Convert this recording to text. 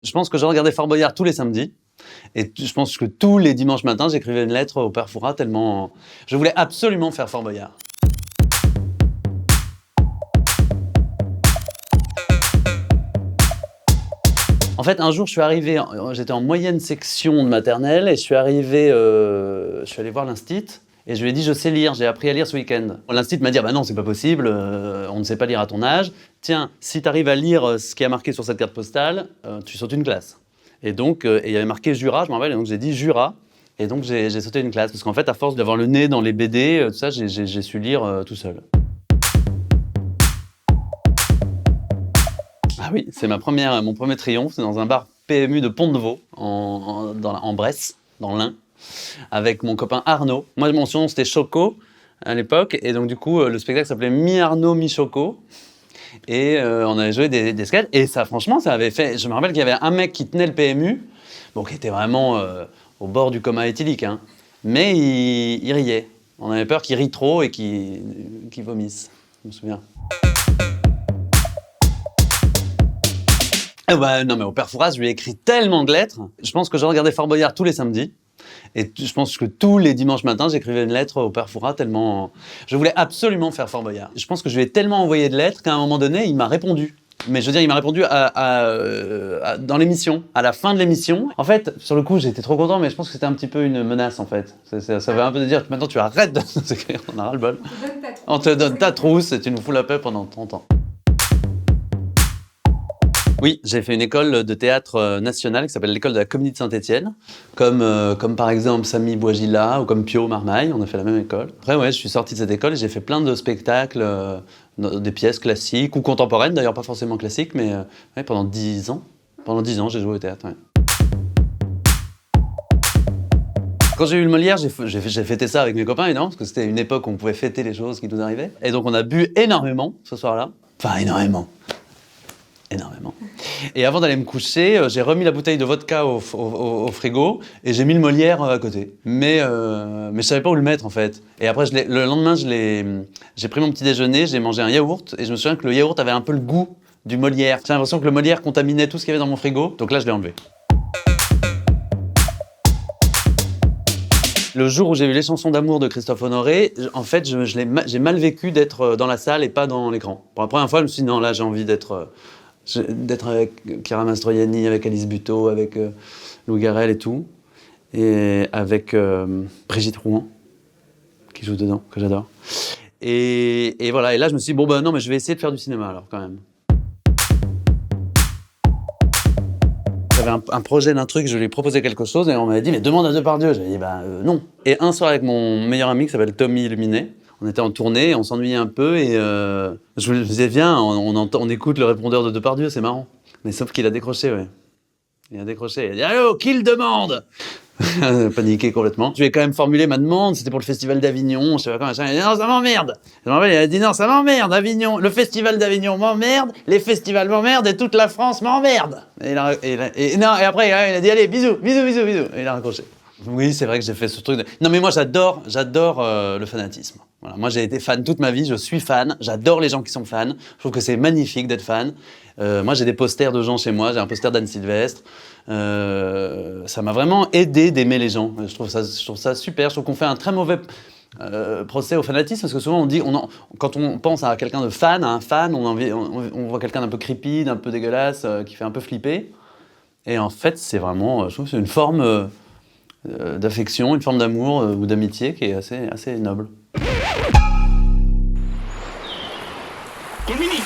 Je pense que je regardais Fort Boyard tous les samedis. Et je pense que tous les dimanches matins, j'écrivais une lettre au père Fouras tellement je voulais absolument faire Fort Boyard. En fait, un jour, je suis arrivé, j'étais en moyenne section de maternelle et je suis arrivé, je suis allé voir l'instit et je lui ai dit je sais lire, j'ai appris à lire ce week-end. L'instit m'a dit bah non, c'est pas possible, on ne sait pas lire à ton âge. Tiens, si tu arrives à lire ce qui a marqué sur cette carte postale, tu sautes une classe. Et donc, il y avait marqué Jura, je me rappelle, et donc j'ai dit Jura. Et donc j'ai sauté une classe, parce qu'en fait, à force d'avoir le nez dans les BD, tout ça, j'ai su lire tout seul. Ah oui, c'est mon premier triomphe, c'est dans un bar PMU de Pont-de-Vaux, en Bresse, dans l'Ain, avec mon copain Arnaud. Moi, mon surnom, c'était Choco, à l'époque, et donc du coup, le spectacle s'appelait Mi-Arnaud, Mi-Choco. Et on avait joué des sketchs, et ça, franchement, ça avait fait... Je me rappelle qu'il y avait un mec qui tenait le PMU, bon, qui était vraiment au bord du coma éthylique, hein, mais il riait. On avait peur qu'il rie trop et qu'il vomisse, je me souviens. Non, mais au père Fouras, je lui ai écrit tellement de lettres. Je pense que je regardais Fort Boyard tous les samedis. Et je pense que tous les dimanches matins, j'écrivais une lettre au père Fouras tellement je voulais absolument faire Fort Boyard. Je pense que je lui ai tellement envoyé de lettres qu'à un moment donné, il m'a répondu. Mais je veux dire, il m'a répondu dans l'émission, à la fin de l'émission. En fait, sur le coup, j'étais trop content, mais je pense que c'était un petit peu une menace, en fait. Ça veut un peu dire que maintenant, tu arrêtes de nous écrire, on a ras le bol. On te donne ta trousse et tu nous fous la paix pendant 30 ans. Oui, j'ai fait une école de théâtre nationale qui s'appelle l'école de la Comédie de Saint-Étienne, comme par exemple Samy Bouagila ou comme Pio Marmaille, on a fait la même école. Après, ouais, je suis sorti de cette école et j'ai fait plein de spectacles, des pièces classiques ou contemporaines, d'ailleurs pas forcément classiques, mais ouais, pendant 10 ans. Pendant 10 ans, j'ai joué au théâtre, ouais. Quand j'ai eu le Molière, j'ai fêté ça avec mes copains, évidemment, parce que c'était une époque où on pouvait fêter les choses qui nous arrivaient. Et donc on a bu énormément ce soir-là. Enfin, énormément. Et avant d'aller me coucher, j'ai remis la bouteille de vodka au frigo et j'ai mis le Molière à côté. Mais je savais pas où le mettre en fait. Et après, le lendemain, j'ai pris mon petit déjeuner, j'ai mangé un yaourt et je me souviens que le yaourt avait un peu le goût du Molière. J'ai l'impression que le Molière contaminait tout ce qu'il y avait dans mon frigo. Donc là, je l'ai enlevé. Le jour où j'ai vu les chansons d'amour de Christophe Honoré, en fait, j'ai mal vécu d'être dans la salle et pas dans l'écran. Pour la première fois, je me suis dit non, là, j'ai envie d'être avec Chiara Mastroianni, avec Alice Buteau, avec Louis Garrel et tout, et avec Brigitte Rouen, qui joue dedans, que j'adore. Et voilà, et là je me suis dit, bon ben non, mais je vais essayer de faire du cinéma alors quand même. J'avais un projet d'un truc, je lui ai proposé quelque chose, et on m'avait dit, mais demande à Depardieu. J'avais dit, non. Et un soir avec mon meilleur ami qui s'appelle Tommy Illuminé, on était en tournée, on s'ennuyait un peu et je me disais viens, on écoute le répondeur de Depardieu, c'est marrant. Mais sauf qu'il a décroché, ouais. Il a décroché, il a dit allô, qui le demande? Paniqué complètement. Je lui ai quand même formulé ma demande, c'était pour le festival d'Avignon, je sais pas quoi, machin. Il a dit non, ça m'emmerde. Je me rappelle, il a dit non, ça m'emmerde, Avignon. Le festival d'Avignon m'emmerde, les festivals m'emmerdent et toute la France m'emmerde. Et après, il a dit allez, bisous. Et il a raccroché. Oui, c'est vrai que j'ai fait ce truc de... Non, mais moi, j'adore le fanatisme. Voilà. Moi, j'ai été fan toute ma vie, je suis fan, j'adore les gens qui sont fans. Je trouve que c'est magnifique d'être fan. Moi, j'ai des posters de gens chez moi, j'ai un poster d'Anne Sylvestre. Ça m'a vraiment aidé d'aimer les gens. Je trouve ça super. Je trouve qu'on fait un très mauvais procès au fanatisme, parce que souvent, quand on pense à quelqu'un de fan, à un fan, on voit quelqu'un d'un peu creepy, d'un peu dégueulasse, qui fait un peu flipper. Et en fait, c'est vraiment... je trouve que c'est une forme... d'affection, une forme d'amour ou d'amitié qui est assez noble. Colmini